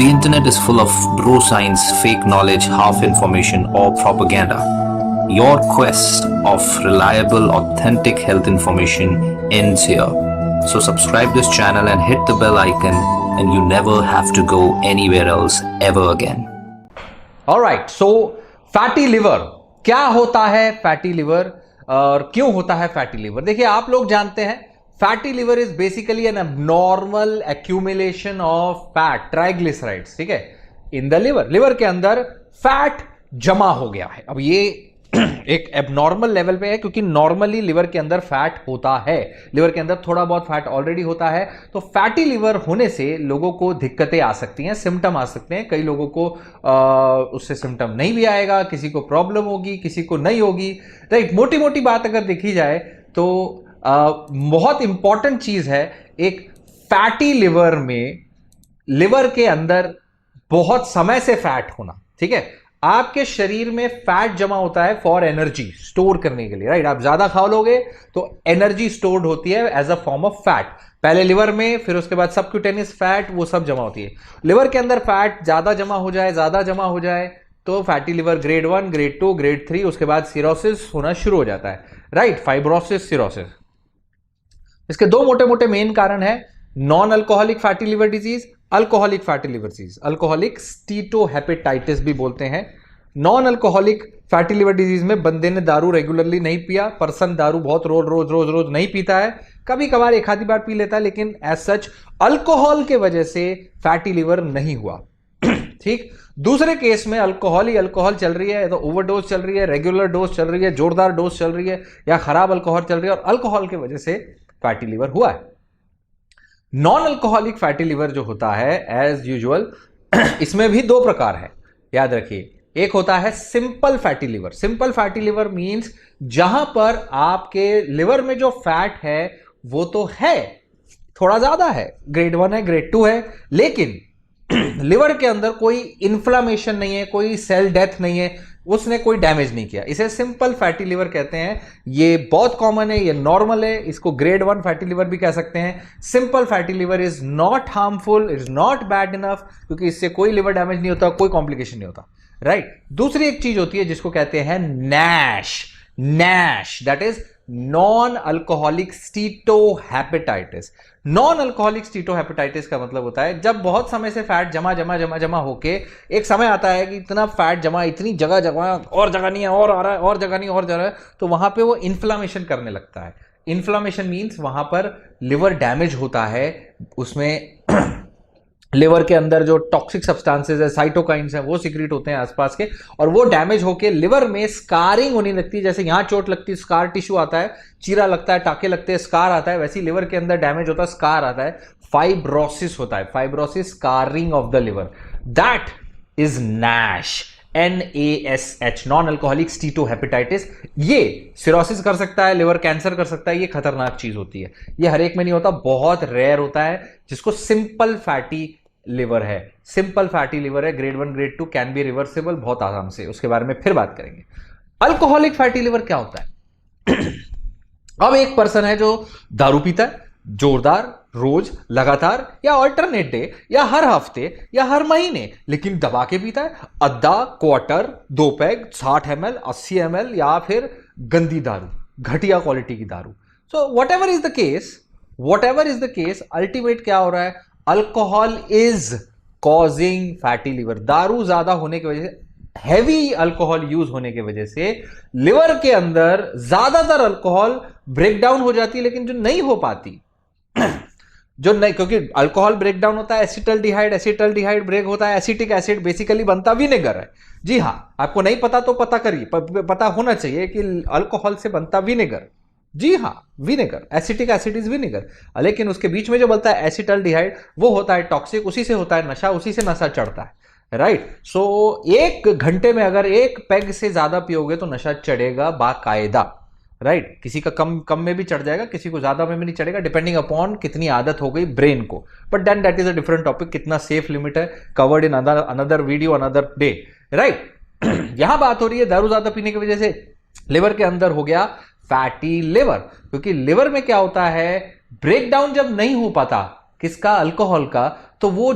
The internet is full of bro science, fake knowledge, half information, or propaganda. Your quest of reliable, authentic health information ends here. So subscribe this channel and hit the bell icon, and you never have to go anywhere else ever again. Alright, so fatty liver क्या होता है? Fatty liver और क्यों होता है fatty liver? देखिए, आप लोग जानते हैं fatty liver is basically N abnormal accumulation of fat, triglycerides, ठीक है, इन द लिवर। लिवर के अंदर फैट जमा हो गया है। अब ये एक एबनॉर्मल लेवल पे है क्योंकि नॉर्मली लिवर के अंदर फैट होता है, लिवर के अंदर थोड़ा बहुत फैट ऑलरेडी होता है। तो फैटी लिवर होने से लोगों को दिक्कतें आ सकती हैं, सिम्टम आ सकते हैं। कई लोगों को उससे सिम्टम नहीं भी आएगा, किसी को प्रॉब्लम होगी, किसी को नहीं होगी। राइट, मोटी मोटी बात अगर देखी जाए तो बहुत इंपॉर्टेंट चीज है एक फैटी लिवर में, लिवर के अंदर बहुत समय से फैट होना, ठीक है। आपके शरीर में फैट जमा होता है फॉर एनर्जी, स्टोर करने के लिए, राइट। आप ज्यादा खा लोगे तो एनर्जी स्टोर्ड होती है as a form of fat, पहले लिवर में, फिर उसके बाद सबक्यूटेनियस फैट, वो सब जमा होती है। लिवर के अंदर फैट ज्यादा जमा हो जाए तो fatty liver grade 1, grade 2, grade 3, उसके बाद सिरोसिस होना शुरू हो जाता है, राइट, फाइब्रोसिस, सिरोसिस। इसके दो मोटे मोटे मेन कारण है, non alcoholic fatty liver disease, alcoholic fatty liver disease, alcoholic steatohepatitis भी बोलते हैं। Non alcoholic fatty liver disease में बंदे ने दारू रेगुलरली नहीं पिया, पर्सन दारू बहुत रोज नहीं पीता है, कभी कभार एक आधी बार पी लेता है, लेकिन एज सच अल्कोहल के वजह से फैटी लिवर नहीं हुआ। ठीक, दूसरे केस में अल्कोहल ही अल्कोहल चल रही है, तो ओवरडोज चल रही है, रेगुलर डोज चल रही है, जोरदार डोज चल रही है, या खराब अल्कोहल चल रही है और अल्कोहल की वजह से फैटी लिवर हुआ है। नॉन अल्कोहलिक फैटी लिवर जो होता है एज यूजुअल, इसमें भी दो प्रकार है, याद रखिए। एक होता है simple fatty liver. Simple fatty liver means जहां पर आपके लिवर में जो फैट है वो तो है, थोड़ा ज्यादा है, ग्रेड 1 है, ग्रेड 2 है, लेकिन लिवर के अंदर कोई इंफ्लामेशन नहीं है, कोई सेल डेथ नहीं है, उसने कोई डैमेज नहीं किया, इसे सिंपल फैटी लिवर कहते हैं। ये बहुत कॉमन है, ये नॉर्मल है, इसको ग्रेड 1 फैटी लिवर भी कह सकते हैं। Simple fatty liver is not harmful, is not bad enough, क्योंकि इससे कोई लिवर डैमेज नहीं होता, कोई कॉम्प्लिकेशन नहीं होता, राइट। दूसरी एक चीज होती है जिसको कहते हैं Nash, that is non alcoholic steatohepatitis. Non alcoholic steatohepatitis का मतलब होता है जब बहुत समय से फैट जमा होके एक समय आता है कि इतना फैट जमा, इतनी जगह और जगह नहीं है, और आ रहा है, और जगह नहीं, और जा रहा है, तो वहां पे वो इन्फ्लामेशन करने लगता है। इन्फ्लामेशन मींस वहां पर लिवर डैमेज होता है, उसमें लिवर के अंदर जो टॉक्सिक सब्सटेंसेस है, साइटोकाइंस है, वो सीक्रेट होते हैं आसपास के, और वो डैमेज होके लिवर में स्कारिंग होने लगती है। जैसे यहां चोट लगती है, स्कार टिश्यू आता है, चीरा लगता है, टाके लगते हैं, स्कार आता है, वैसे लिवर के अंदर डैमेज होता है, स्कार आता है, फाइब्रोसिस होता है, fibrosis, scarring of the liver, that is Nash, NASH, non alcoholic steatohepatitis. ये सिरोसिस कर सकता है, लिवर कैंसर कर सकता है, ये खतरनाक चीज होती है। ये हर एक में नहीं होता, बहुत रेयर होता है, जिसको सिंपल फैटी लिवर है। सिंपल फैटी लिवर है, grade 1, grade 2, can be reversible, बहुत आराम से, उसके बारे में फिर बात करेंगे। अल्कोहलिक फैटी लिवर क्या होता है? अब एक पर्सन है जो दारू पीता है, जोरदार, रोज, लगातार, या अल्टरनेट डे, या हर हफ्ते, या हर महीने, लेकिन दबा के पीता है, अद्धा, क्वार्टर, 2 पैग, 60 ml, 80 ml, या फिर गंदी दारू, घटिया क्वालिटी की दारू। So what ever is the case, ultimate क्या हो रहा है? Alcohol is causing fatty liver. दारू ज्यादा होने की वजह से, हैवी अल्कोहल यूज होने की वजह से लिवर के अंदर ज्यादातर अल्कोहल ब्रेक डाउन हो जाती है, लेकिन जो नहीं हो पाती, जो नहीं, क्योंकि अल्कोहल ब्रेक डाउन होता है, एसिटल्डिहाइड ब्रेक होता है, एसिटिक एसिड बेसिकली बनता विनेगर है। जी हां, आपको नहीं पता तो पता करिए, पता होना चाहिए कि अल्कोहल से बनता विनेगर। जी हां, vinegar, acetic acid is vinegar, लेकिन उसके बीच में जो बनता है एसिटल्डिहाइड, वो होता है टॉक्सिक, उसी से होता है नशा, उसी से नशा चढ़ता है, राइट। सो 1 घंटे में अगर 1 पैग से ज्यादा पियोगे तो नशा चढ़ेगा बाकायदा, राइट। किसी का कम में भी चढ़ जाएगा, किसी को ज्यादा में भी नहीं चढ़ेगा, डिपेंडिंग अपॉन कितनी आदत हो गई ब्रेन को, but then that is a different topic. कितना सेफ लिमिट है, covered in another video, another day, right. यहां बात हो रही है दारू ज्यादा पीने की वजह से लिवर के अंदर हो गया फैटी लिवर, क्योंकि लिवर में क्या होता है, ब्रेकडाउन जब नहीं हो पाता किसका, अल्कोहल का, तो वो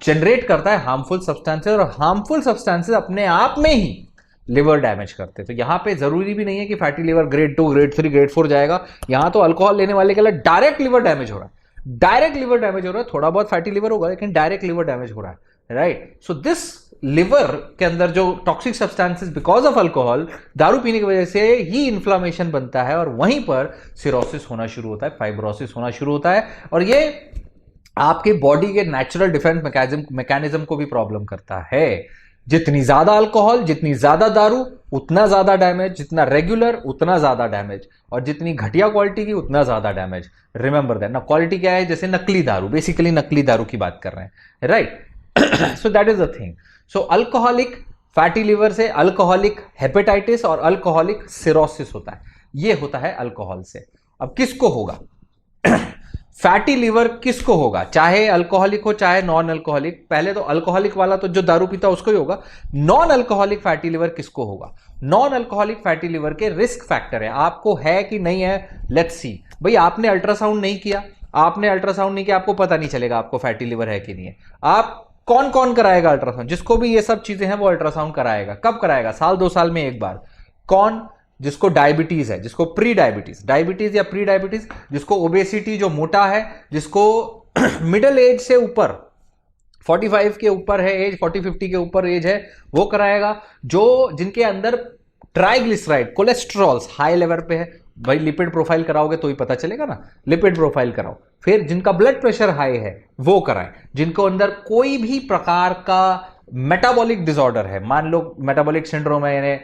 जनरेट करता है हार्मफुल सब्सटेंसेस, और हार्मफुल सब्सटेंसेस अपने आप में ही लिवर डैमेज करते हैं। तो यहां पे जरूरी भी नहीं है कि fatty liver grade 2, grade 3, grade 4 जाएगा। यहां तो अल्कोहल लेने वाले के लिए डायरेक्ट लिवर डैमेज हो रहा है, डायरेक्ट लिवर डैमेज हो रहा है। थोड़ा बहुत फैटी लिवर होगा लेकिन डायरेक्ट लिवर डैमेज हो रहा है, राइट। सो दिस लिवर के अंदर जो toxic substances because of alcohol, दारू पीने की वजह से ही इन्फ्लामेशन बनता है, और वहीं पर सिरोसिस होना शुरू होता है, फाइब्रोसिस होना शुरू होता है, और ये आपके बॉडी के नेचुरल डिफेंस मैकेनिज्म को भी प्रॉब्लम करता है। जितनी ज्यादा अल्कोहल, जितनी ज्यादा दारू, उतना ज्यादा डैमेज, जितना रेगुलर उतना ज्यादा डैमेज, और जितनी घटिया क्वालिटी की उतना ज्यादा डैमेज। रिमेंबर दैट ना, क्वालिटी क्या है, जैसे नकली दारू, बेसिकली नकली दारू की बात कर रहे हैं, right. So that is the thing. So alcoholic fatty liver से अल्कोहलिक हेपेटाइटिस और अल्कोहलिक सिरोसिस होता है, ये होता है अल्कोहल से। अब किसको होगा फैटी लिवर, किसको होगा, चाहे अल्कोहलिक हो चाहे नॉन अल्कोहलिक। पहले तो अल्कोहलिक वाला तो जो दारू पीता उसको ही होगा। नॉन अल्कोहलिक फैटी लिवर किसको होगा? नॉन अल्कोहलिक फैटी लिवर के रिस्क फैक्टर है, आपको है कि नहीं है, लेट्स सी। भाई आपने अल्ट्रासाउंड नहीं किया, आपको पता नहीं चलेगा आपको फैटी लिवर है कि नहीं है। आप कौन कौन कराएगा अल्ट्रासाउंड? जिसको भी ये सब चीजें हैं वो अल्ट्रासाउंड कराएगा। कब कराएगा? साल 2 साल में एक बार। कौन? जिसको डायबिटीज है, जिसको प्री डायबिटीज या प्री डायबिटीज, जिसको ओबेसिटी, जो मोटा है, जिसको मिडिल एज से ऊपर 45 के ऊपर है एज, 40-50 के ऊपर एज है, वो कराएगा। जिनके अंदर ट्राइग्लिसराइड, कोलेस्ट्रॉल्स हाई लेवल पे है, भाई लिपिड प्रोफाइल कराओगे तो ही पता चलेगा ना, लिपिड प्रोफाइल कराओ। फिर जिनका ब्लड प्रेशर हाई है वो कराएं। जिनको अंदर कोई भी प्रकार का मेटाबॉलिक डिसऑर्डर है, मान लो मेटाबॉलिक सिंड्रोम है, यानी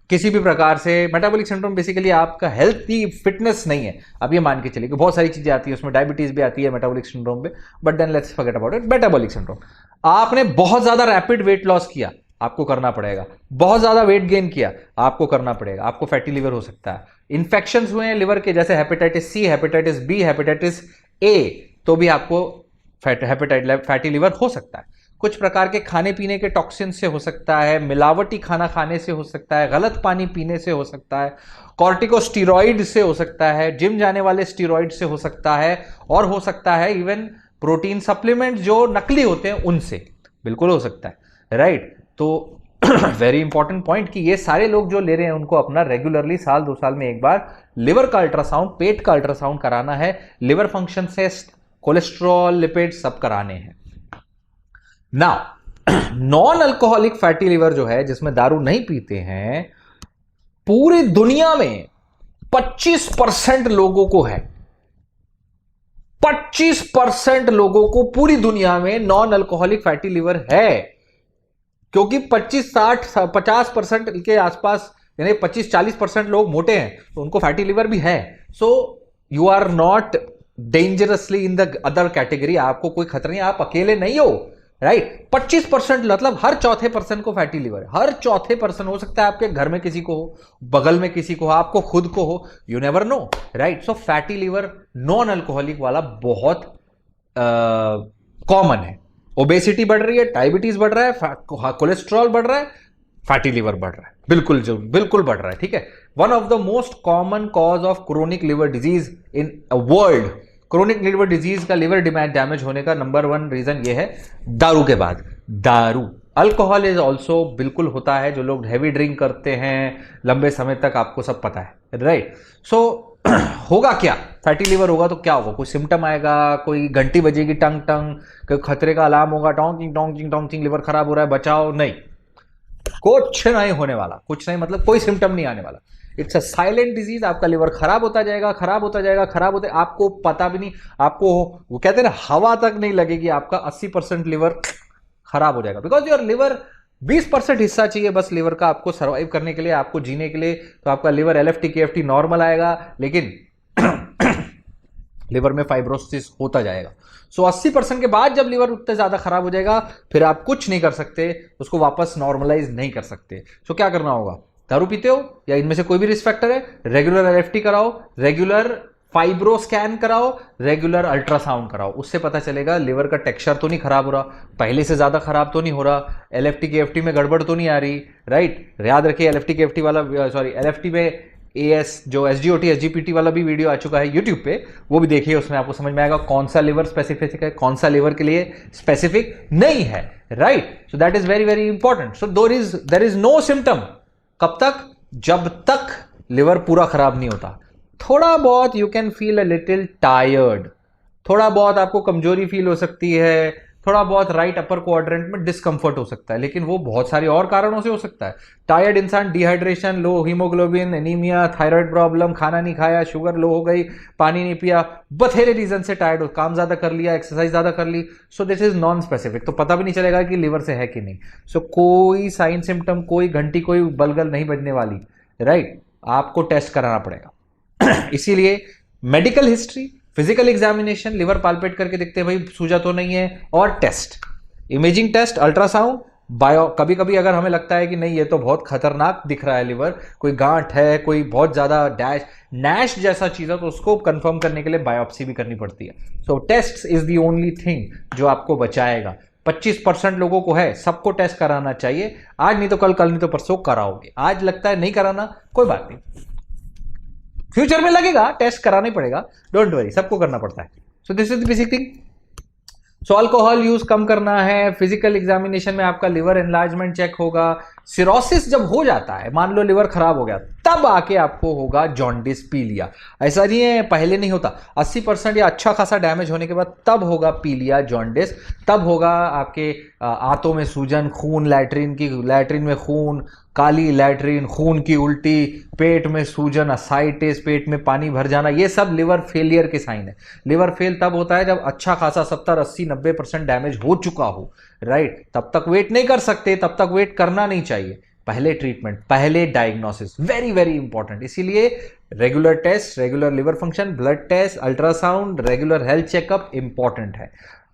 किसी भी प्रकार से मेटाबॉलिक सिंड्रोम, बेसिकली आपका हेल्थ की फिटनेस नहीं है, अब ये मान के चलिए कि बहुत सारी चीजें आती है उसमें, डायबिटीज भी आती है मेटाबॉलिक सिंड्रोम पे, but then let's forget about it. Metabolic syndrome, आपने बहुत ज्यादा रैपिड वेट लॉस किया, आपको करना पड़ेगा। बहुत ज्यादा वेट गेन किया, आपको करना पड़ेगा, आपको फैटी लिवर हो सकता है। इन्फेक्शंस हुए हैं लिवर के, जैसे hepatitis C, hepatitis B, hepatitis A, तो भी आपको फैटी लिवर हो सकता है। कुछ प्रकार के खाने पीने के टॉक्सिन से हो सकता है, मिलावटी खाना खाने से हो सकता है, गलत पानी पीने से हो सकता है, कॉर्टिकोस्टेरॉइड से हो सकता है, जिम जाने वाले स्टेरॉइड से हो सकता है, और हो सकता है इवन प्रोटीन सप्लीमेंट जो नकली होते हैं उनसे, बिल्कुल हो सकता है, राइट। तो वेरी इंपॉर्टेंट पॉइंट कि ये सारे लोग जो ले रहे हैं उनको अपना रेगुलरली साल 2 साल में एक बार लिवर का अल्ट्रासाउंड, पेट का अल्ट्रासाउंड कराना है। Liver function test, cholesterol, lipid सब कराने हैं। Now non alcoholic fatty liver जो है, जिसमें दारू नहीं पीते हैं, पूरी दुनिया में 25% लोगों को है। 25% लोगों को पूरी दुनिया में नॉन अल्कोहलिक फैटी लिवर है, क्योंकि 50% के आसपास, यानी 25-40% लोग मोटे हैं, तो उनको फैटी लिवर भी है। So you are not dangerously in the other category, आपको कोई खतरा नहीं, आप अकेले नहीं हो, राइट। 25% मतलब हर चौथे पर्सन को फैटी लिवर है, हर चौथे पर्सन। हो सकता है आपके घर में किसी को हो, बगल में किसी को हो, आपको खुद को हो, you never know, right. So fatty liver non alcoholic वाला बहुत कॉमन है। ओबेसिटी बढ़ रही है, डायबिटीज बढ़ रहा है, कोलेस्ट्रॉल बढ़ रहा है, फैटी लिवर बढ़ रहा है, बिल्कुल बढ़ रहा है, ठीक है। One of the most common cause of chronic liver disease in world, chronic liver disease का लिवर डैमेज होने का नंबर 1 रीजन ये है, दारू के बाद दारू। अल्कोहल इज ऑल्सो बिल्कुल होता है, जो लोग हैवी ड्रिंक करते हैं लंबे समय तक, आपको सब पता है, राइट। सो होगा क्या, फैटी लिवर होगा तो क्या होगा? कोई सिम्टम आएगा, कोई घंटी बजेगी टंग टंग, कोई खतरे का अलार्म होगा, टोंग लिवर खराब हो रहा है, बचाओ, नहीं, कुछ नहीं होने वाला, कुछ नहीं, मतलब कोई सिम्टम नहीं आने वाला। इट्स अ साइलेंट डिजीज, आपका लिवर खराब होता जाएगा, आपको पता भी नहीं, आपको वो कहते हैं ना, हवा तक नहीं लगेगी, आपका 80% लिवर खराब हो जाएगा। बिकॉज योर लिवर 20% हिस्सा चाहिए बस लिवर का आपको सर्वाइव करने के लिए, आपको जीने के लिए। तो आपका लिवर LFT KFT नॉर्मल आएगा, लेकिन लिवर में फाइब्रोसिस होता जाएगा। सो 80% के बाद जब लिवर उतना ज्यादा खराब हो जाएगा, फिर आप कुछ नहीं कर सकते, उसको वापस नॉर्मलाइज नहीं कर सकते। सो क्या करना होगा? दारू पीते हो या इनमें से कोई भी रिस्क फैक्टर है, रेगुलर LFT कराओ, रेगुलर फाइब्रो स्कैन कराओ, रेगुलर अल्ट्रासाउंड कराओ, उससे पता चलेगा लिवर का टेक्सचर तो नहीं खराब हो रहा, पहले से ज्यादा खराब तो नहीं हो रहा, LFT KFT में गड़बड़ तो नहीं आ रही, राइट। याद रखिए LFT KFT वाला, सॉरी LFT में एएस जो एसजीओटी एसजीपीटी वाला भी वीडियो आ चुका है यूट्यूब पे, वो भी देखिए, उसमें आपको समझ में आएगा कौन सा लिवर स्पेसिफिक है, कौन सा लिवर के लिए स्पेसिफिक नहीं है, right? So that is very very important. So there is no symptom. कब तक? जब तक लिवर पूरा खराब नहीं होता. थोड़ा बहुत you can feel a little tired, थोड़ा बहुत आपको कमजोरी फील हो सकती है, थोड़ा बहुत राइट अपर क्वाड्रेंट में डिस्कंफर्ट हो सकता है, लेकिन वो बहुत सारे और कारणों से हो सकता है. टायर्ड इंसान, डिहाइड्रेशन, लो हीमोग्लोबिन, एनीमिया, थायराइड प्रॉब्लम, खाना नहीं खाया, शुगर लो हो गई, पानी नहीं पिया, बथेरे रीजन से टायर्ड हो, काम ज्यादा कर लिया, एक्सरसाइज ज्यादा कर ली. So this is non specific, तो पता भी नहीं चलेगा कि लिवर से है कि नहीं. सो कोई साइन सिम्टम, कोई घंटी, कोई बलगल नहीं बजने वाली, राइट? आपको टेस्ट कराना पड़ेगा. इसीलिए medical history, physical examination, liver palpate करके देखते हैं भाई सूजा तो नहीं है, और test, imaging test, ultrasound, bio. कभी कभी अगर हमें लगता है कि नहीं ये तो बहुत खतरनाक दिख रहा है लिवर, कोई गांठ है, कोई बहुत ज्यादा नैश जैसा चीज है, तो उसको कंफर्म करने के लिए बायोप्सी भी करनी पड़ती है. So test is the only thing जो आपको बचाएगा. 25% लोगों को है, सबको टेस्ट कराना चाहिए. आज नहीं तो कल, कल नहीं तो परसों कराओगे. आज लगता है नहीं कराना, कोई बात नहीं, फ्यूचर में लगेगा, टेस्ट कराना ही पड़ेगा, डोंट वरी, सबको करना पड़ता है. So this is the basic thing. So alcohol use कम करना है. फिजिकल एग्जामिनेशन में आपका लिवर एनलार्जमेंट चेक होगा. सिरोसिस जब हो जाता है, मान लो लिवर खराब हो गया, तब आके आपको होगा जॉन्डिस, पीलिया. ऐसा नहीं है पहले नहीं होता. 80% या अच्छा खासा डैमेज होने के बाद तब होगा पीलिया, जॉन्डिस. तब होगा आपके आंतों में सूजन, खून, लैट्रिन में खून, काली लैट्रिन, खून की उल्टी, पेट में सूजन, असाइटिस, पेट में पानी भर जाना, ये सब लिवर फेलियर के साइन है. लिवर फेल तब होता है जब अच्छा खासा 70, 80, 90% डैमेज हो चुका हो, राइट? तब तक वेट नहीं कर सकते, तब तक वेट करना नहीं चाहिए. पहले ट्रीटमेंट, पहले डायग्नोसिस, वेरी वेरी इंपॉर्टेंट. इसीलिए regular test, regular liver function, blood test, ultrasound, regular health checkup important है.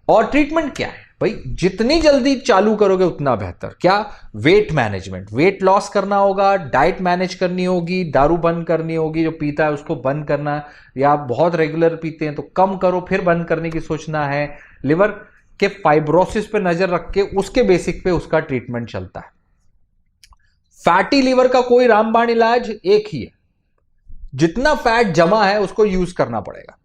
और ट्रीटमेंट क्या है भाई? जितनी जल्दी चालू करोगे उतना बेहतर. क्या? वेट मैनेजमेंट, वेट लॉस करना होगा, डाइट मैनेज करनी होगी, दारू बंद करनी होगी, जो पीता है उसको बंद करना, या आप बहुत रेगुलर पीते हैं तो कम करो, फिर बंद करने की सोचना है. लिवर के फाइब्रोसिस पे नजर रख के उसके बेसिक पे उसका ट्रीटमेंट चलता है. फैटी लिवर का कोई रामबाण इलाज एक ही है. जितना फैट जमा है उसको यूज करना पड़ेगा.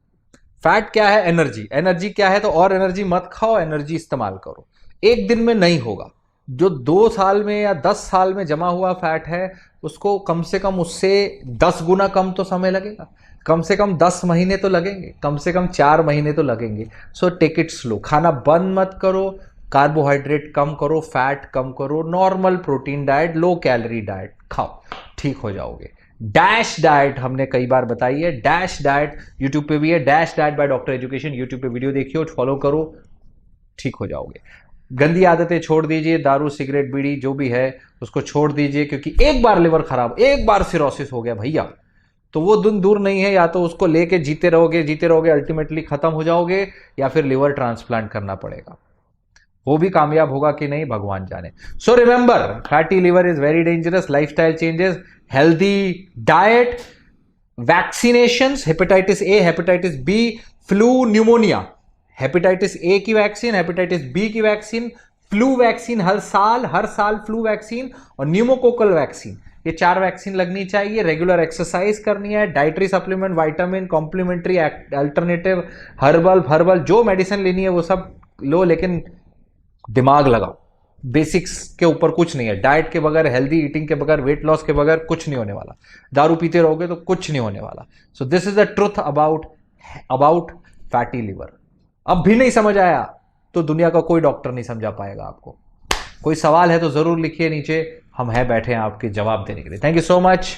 फैट क्या है? एनर्जी. एनर्जी क्या है? तो और एनर्जी मत खाओ, एनर्जी इस्तेमाल करो. एक दिन में नहीं होगा. जो 2 साल में या 10 साल में जमा हुआ फैट है, उसको कम से कम उससे 10 गुना कम तो समय लगेगा. कम से कम 10 महीने तो लगेंगे, कम से कम 4 महीने तो लगेंगे. So take it slow. खाना बंद मत करो, कार्बोहाइड्रेट कम करो, फैट कम करो, normal protein diet, low calorie diet खाओ, ठीक हो जाओगे. डैश डाइट हमने कई बार बताई है. डैश डाइट यूट्यूब पे भी है, dash diet by doctor education. YouTube पे वीडियो देखिए, फॉलो करो, ठीक हो जाओगे. गंदी आदतें छोड़ दीजिए, दारू, सिगरेट, बीड़ी जो भी है उसको छोड़ दीजिए, क्योंकि एक बार लिवर खराब, एक बार सिरोसिस हो गया भैया, तो वो दिन दूर नहीं है. या तो उसको लेके जीते रहोगे, अल्टीमेटली खत्म हो जाओगे, या फिर लिवर ट्रांसप्लांट करना पड़ेगा. वो भी कामयाब होगा कि नहीं भगवान जाने. So remember, fatty liver is very dangerous. Lifestyle changes, healthy diet, vaccinations, hepatitis A, hepatitis B, flu, pneumonia. Hepatitis A की वैक्सीन, हेपेटाइटिस बी की वैक्सीन, फ्लू वैक्सीन हर साल फ्लू वैक्सीन, और न्यूमोकोकल वैक्सीन. ये 4 वैक्सीन लगनी चाहिए. Regular exercise करनी है, dietary supplement, vitamin, complementary, alternative, herbal जो मेडिसिन लेनी है वो सब लो, लेकिन दिमाग लगाओ. बेसिक्स के ऊपर कुछ नहीं है. डाइट के बगैर, हेल्दी ईटिंग के बगैर, वेट लॉस के बगैर कुछ नहीं होने वाला. दारू पीते रहोगे तो कुछ नहीं होने वाला. सो this is the truth about fatty liver. अब भी नहीं समझ आया तो दुनिया का कोई डॉक्टर नहीं समझा पाएगा आपको. कोई सवाल है तो जरूर लिखिए नीचे, हम हैं बैठे हैं आपके जवाब देने के लिए. Thank you so much.